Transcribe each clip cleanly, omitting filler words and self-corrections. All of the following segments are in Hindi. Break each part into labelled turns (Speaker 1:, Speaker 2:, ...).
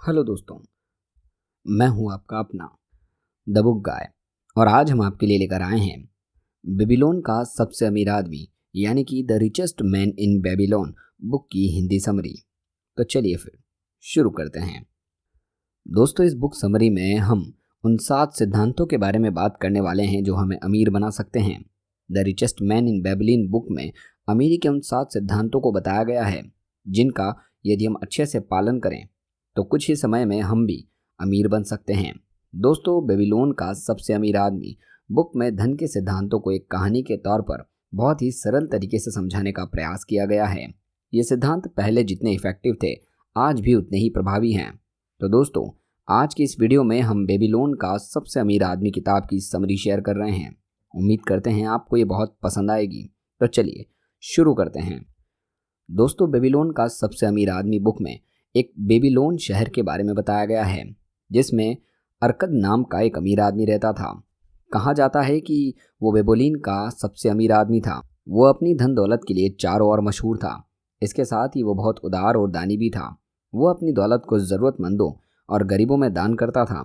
Speaker 1: हेलो दोस्तों, मैं हूं आपका अपना द बुक गाय और आज हम आपके लिए लेकर आए हैं बेबीलोन का सबसे अमीर आदमी यानी कि the richest man in Babylon book की हिंदी समरी। तो चलिए फिर शुरू करते हैं। दोस्तों, इस बुक समरी में हम उन 7 सिद्धांतों के बारे में बात करने वाले हैं जो हमें अमीर बना सकते हैं। The richest man in Babylon book में अमीरी के उन 7 सिद्धांतों को बताया गया है जिनका यदि हम अच्छे से पालन करें तो कुछ ही समय में हम भी अमीर बन सकते हैं। दोस्तों, बेबीलोन का सबसे अमीर आदमी बुक में धन के सिद्धांतों को एक कहानी के तौर पर बहुत ही सरल तरीके से समझाने का प्रयास किया गया है। ये सिद्धांत पहले जितने इफेक्टिव थे आज भी उतने ही प्रभावी हैं। तो दोस्तों, आज की इस वीडियो में हम बेबीलोन का सबसे अमीर आदमी किताब की समरी शेयर कर रहे हैं। उम्मीद करते हैं आपको ये बहुत पसंद आएगी। तो चलिए शुरू करते हैं। दोस्तों, बेबीलोन का सबसे अमीर आदमी बुक में एक बेबीलोन शहर के बारे में बताया गया है जिसमें अरकद नाम का एक अमीर आदमी रहता था। कहा जाता है कि वो बेबीलोन का सबसे अमीर आदमी था। वो अपनी धन दौलत के लिए चारों ओर मशहूर था। इसके साथ ही वो बहुत उदार और दानी भी था। वो अपनी दौलत को ज़रूरतमंदों और गरीबों में दान करता था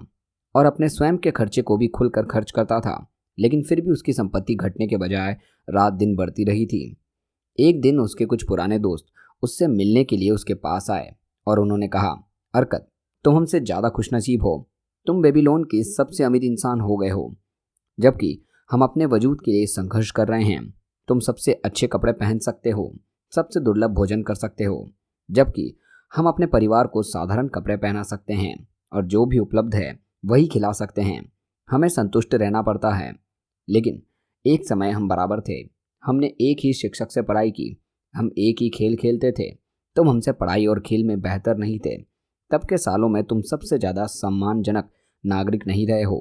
Speaker 1: और अपने स्वयं के खर्चे को भी खुलकर खर्च करता था। लेकिन फिर भी उसकी संपत्ति घटने के बजाय रात दिन बढ़ती रही थी। एक दिन उसके कुछ पुराने दोस्त उससे मिलने के लिए उसके पास आए और उन्होंने कहा, अरकद, तुम हमसे ज़्यादा खुशनसीब हो। तुम बेबीलोन के सबसे अमीर इंसान हो गए हो, जबकि हम अपने वजूद के लिए संघर्ष कर रहे हैं। तुम सबसे अच्छे कपड़े पहन सकते हो, सबसे दुर्लभ भोजन कर सकते हो, जबकि हम अपने परिवार को साधारण कपड़े पहना सकते हैं और जो भी उपलब्ध है वही खिला सकते हैं। हमें संतुष्ट रहना पड़ता है। लेकिन एक समय हम बराबर थे। हमने एक ही शिक्षक से पढ़ाई की, हम एक ही खेल खेलते थे। तुम हमसे पढ़ाई और खेल में बेहतर नहीं थे। तब के सालों में तुम सबसे ज़्यादा सम्मानजनक नागरिक नहीं रहे हो।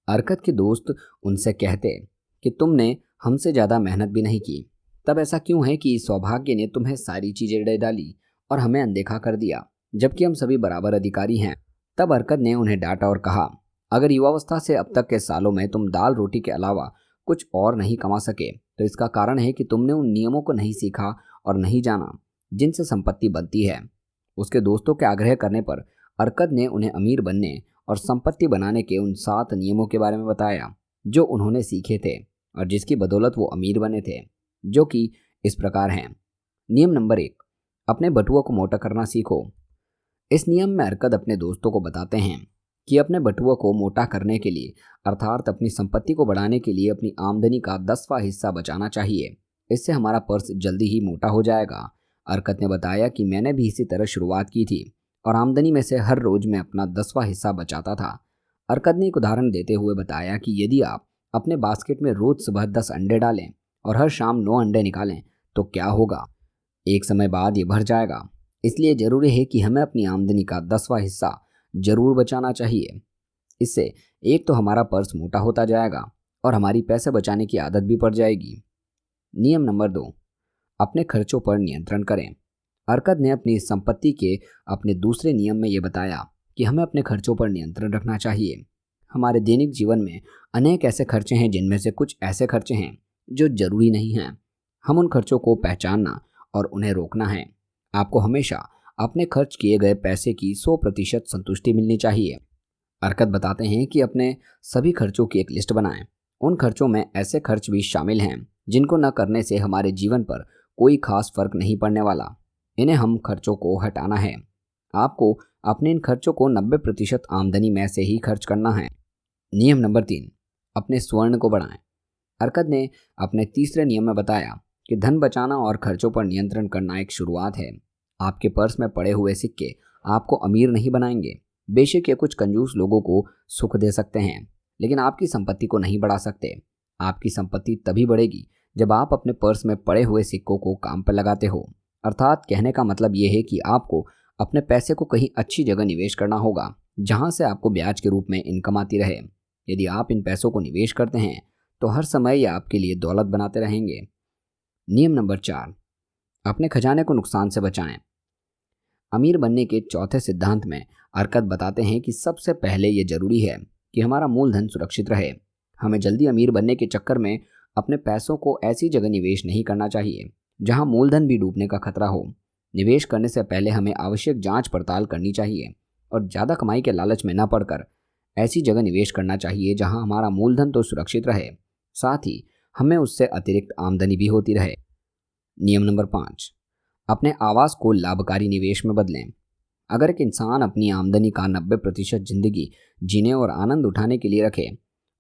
Speaker 1: अरकद के दोस्त उनसे कहते कि तुमने हमसे ज़्यादा मेहनत भी नहीं की। तब ऐसा क्यों है कि सौभाग्य ने तुम्हें सारी चीज़ें दे डाली और हमें अनदेखा कर दिया, जबकि हम सभी बराबर अधिकारी हैं। तब अरकद ने उन्हें डांटा और कहा, अगर युवावस्था से अब तक के सालों में तुम दाल रोटी के अलावा कुछ और नहीं कमा सके तो इसका कारण है कि तुमने उन नियमों को नहीं सीखा और नहीं जाना जिनसे संपत्ति बनती है। उसके दोस्तों के आग्रह करने पर अरकद ने उन्हें अमीर बनने और संपत्ति बनाने के उन 7 नियमों के बारे में बताया जो उन्होंने सीखे थे और जिसकी बदौलत वो अमीर बने थे, जो कि इस प्रकार हैं। नियम नंबर 1, अपने बटुआ को मोटा करना सीखो। इस नियम में अरकद अपने दोस्तों को बताते हैं कि अपने बटुआ को मोटा करने के लिए अर्थात अपनी संपत्ति को बढ़ाने के लिए अपनी आमदनी का 10वां हिस्सा बचाना चाहिए। इससे हमारा पर्स जल्दी ही मोटा हो जाएगा। अरकद ने बताया कि मैंने भी इसी तरह शुरुआत की थी और आमदनी में से हर रोज मैं अपना 10वां हिस्सा बचाता था। अरकद ने एक उदाहरण देते हुए बताया कि यदि आप अपने बास्केट में रोज सुबह 10 अंडे डालें और हर शाम 9 अंडे निकालें तो क्या होगा। एक समय बाद ये भर जाएगा। इसलिए जरूरी है कि हमें अपनी आमदनी का 10वां हिस्सा जरूर बचाना चाहिए। इससे एक तो हमारा पर्स मोटा होता जाएगा और हमारी पैसे बचाने की आदत भी पड़ जाएगी। नियम नंबर 2, अपने खर्चों पर नियंत्रण करें। अरकद ने अपनी संपत्ति के अपने दूसरे नियम में ये बताया कि हमें अपने खर्चों पर नियंत्रण रखना चाहिए। हमारे दैनिक जीवन में अनेक ऐसे खर्चे हैं जिनमें से कुछ ऐसे खर्चे हैं जो जरूरी नहीं हैं। हम उन खर्चों को पहचानना और उन्हें रोकना है। आपको हमेशा अपने खर्च किए गए पैसे की 100% संतुष्टि मिलनी चाहिए। अरकद बताते हैं कि अपने सभी खर्चों की एक लिस्ट बनाएं। उन खर्चों में ऐसे खर्च भी शामिल हैं जिनको न करने से हमारे जीवन पर कोई खास फर्क नहीं पड़ने वाला। इन्हें हम खर्चों को हटाना है। आपको अपने इन खर्चों को 90% आमदनी में से ही खर्च करना है। नियम नंबर 3, अपने स्वर्ण को बढ़ाएं। अरकद ने अपने तीसरे नियम में बताया कि धन बचाना और खर्चों पर नियंत्रण करना एक शुरुआत है। आपके पर्स में पड़े हुए सिक्के आपको अमीर नहीं बनाएंगे। बेशक ये कुछ कंजूस लोगों को सुख दे सकते हैं, लेकिन आपकी संपत्ति को नहीं बढ़ा सकते। आपकी संपत्ति तभी बढ़ेगी जब आप अपने पर्स में पड़े हुए सिक्कों को काम पर लगाते हो। अर्थात कहने का मतलब ये है कि आपको अपने पैसे को कहीं अच्छी जगह निवेश करना होगा जहां से आपको ब्याज के रूप में इनकम आती रहे। यदि आप इन पैसों को निवेश करते हैं तो हर समय ये आपके लिए दौलत बनाते रहेंगे। नियम नंबर 4, अपने खजाने को नुकसान से बचाएं। अमीर बनने के चौथे सिद्धांत में अरकद बताते हैं कि सबसे पहले ये जरूरी है कि हमारा मूलधन सुरक्षित रहे। हमें जल्दी अमीर बनने के चक्कर में अपने पैसों को ऐसी जगह निवेश नहीं करना चाहिए जहां मूलधन भी डूबने का खतरा हो। निवेश करने से पहले हमें आवश्यक जांच पड़ताल करनी चाहिए और ज़्यादा कमाई के लालच में न पड़कर ऐसी जगह निवेश करना चाहिए जहां हमारा मूलधन तो सुरक्षित रहे, साथ ही हमें उससे अतिरिक्त आमदनी भी होती रहे। नियम नंबर 5, अपने आवास को लाभकारी निवेश में बदलें। अगर एक इंसान अपनी आमदनी का 90% जिंदगी जीने और आनंद उठाने के लिए रखे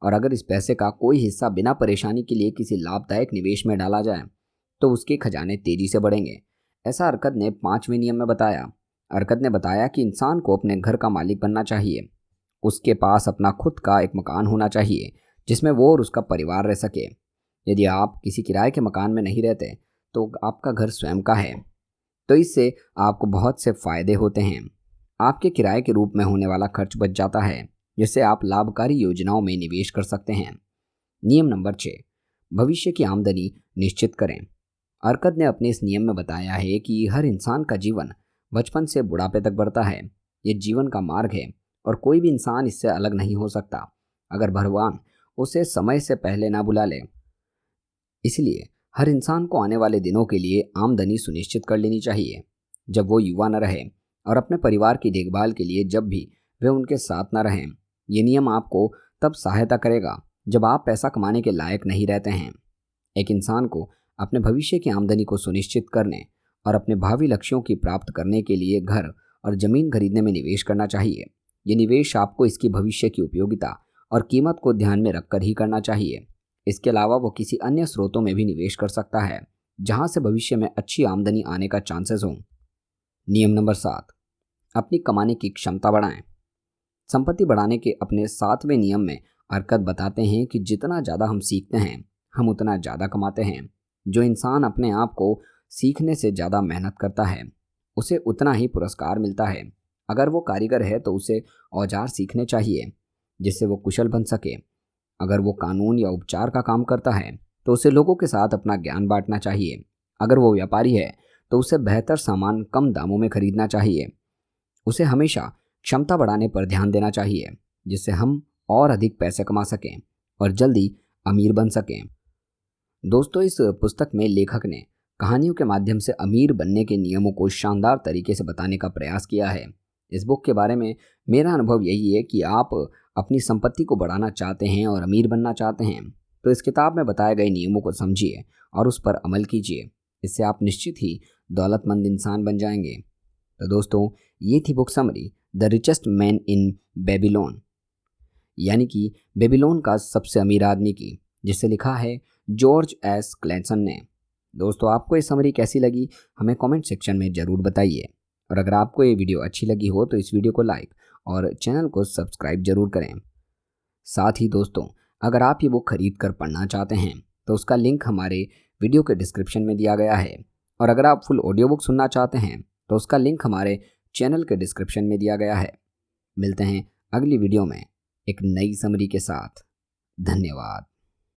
Speaker 1: और अगर इस पैसे का कोई हिस्सा बिना परेशानी के लिए किसी लाभदायक निवेश में डाला जाए तो उसके खजाने तेजी से बढ़ेंगे। ऐसा अर्कद ने 5वें नियम में बताया। अर्कद ने बताया कि इंसान को अपने घर का मालिक बनना चाहिए। उसके पास अपना खुद का एक मकान होना चाहिए जिसमें वो और उसका परिवार रह सके। यदि आप किसी किराए के मकान में नहीं रहते तो आपका घर स्वयं का है, तो इससे आपको बहुत से फायदे होते हैं। आपके किराए के रूप में होने वाला खर्च बच जाता है, जिससे आप लाभकारी योजनाओं में निवेश कर सकते हैं। नियम नंबर 6, भविष्य की आमदनी निश्चित करें। अर्कद ने अपने इस नियम में बताया है कि हर इंसान का जीवन बचपन से बुढ़ापे तक बढ़ता है। ये जीवन का मार्ग है और कोई भी इंसान इससे अलग नहीं हो सकता अगर भगवान उसे समय से पहले ना बुला ले। इसलिए हर इंसान को आने वाले दिनों के लिए आमदनी सुनिश्चित कर लेनी चाहिए जब वो युवा न रहे और अपने परिवार की देखभाल के लिए जब भी वे उनके साथ न रहें। ये नियम आपको तब सहायता करेगा जब आप पैसा कमाने के लायक नहीं रहते हैं। एक इंसान को अपने भविष्य की आमदनी को सुनिश्चित करने और अपने भावी लक्ष्यों की प्राप्त करने के लिए घर और ज़मीन खरीदने में निवेश करना चाहिए। ये निवेश आपको इसकी भविष्य की उपयोगिता और कीमत को ध्यान में रखकर ही करना चाहिए। इसके अलावा वो किसी अन्य स्रोतों में भी निवेश कर सकता है जहां से भविष्य में अच्छी आमदनी आने का चांसेस हों। नियम नंबर 7, अपनी कमाने की क्षमता बढ़ाएं। संपत्ति बढ़ाने के अपने 7वें नियम में अर्कद बताते हैं कि जितना ज़्यादा हम सीखते हैं हम उतना ज़्यादा कमाते हैं। जो इंसान अपने आप को सीखने से ज़्यादा मेहनत करता है उसे उतना ही पुरस्कार मिलता है। अगर वो कारीगर है तो उसे औजार सीखने चाहिए जिससे वो कुशल बन सके। अगर वो कानून या उपचार का काम करता है तो उसे लोगों के साथ अपना ज्ञान बांटना चाहिए। अगर वो व्यापारी है तो उसे बेहतर सामान कम दामों में खरीदना चाहिए। उसे हमेशा क्षमता बढ़ाने पर ध्यान देना चाहिए जिससे हम और अधिक पैसे कमा सकें और जल्दी अमीर बन सकें। दोस्तों, इस पुस्तक में लेखक ने कहानियों के माध्यम से अमीर बनने के नियमों को शानदार तरीके से बताने का प्रयास किया है। इस बुक के बारे में मेरा अनुभव यही है कि आप अपनी संपत्ति को बढ़ाना चाहते हैं और अमीर बनना चाहते हैं तो इस किताब में बताए गए नियमों को समझिए और उस पर अमल कीजिए। इससे आप निश्चित ही दौलतमंद इंसान बन जाएंगे। तो दोस्तों, ये थी book summary the richest man in Babylon, यानी कि बेबीलोन का सबसे अमीर आदमी की, जिसे लिखा है जॉर्ज एस क्लेसन ने। दोस्तों, आपको ये समरी कैसी लगी हमें कमेंट सेक्शन में ज़रूर बताइए और अगर आपको ये वीडियो अच्छी लगी हो तो इस वीडियो को लाइक और चैनल को सब्सक्राइब जरूर करें। साथ ही दोस्तों, अगर आप ये बुक खरीद कर पढ़ना चाहते हैं तो उसका लिंक हमारे वीडियो के डिस्क्रिप्शन में दिया गया है और अगर आप फुल ऑडियो बुक सुनना चाहते हैं तो उसका लिंक हमारे चैनल के डिस्क्रिप्शन में दिया गया है। मिलते हैं अगली वीडियो में एक नई समरी के साथ। धन्यवाद।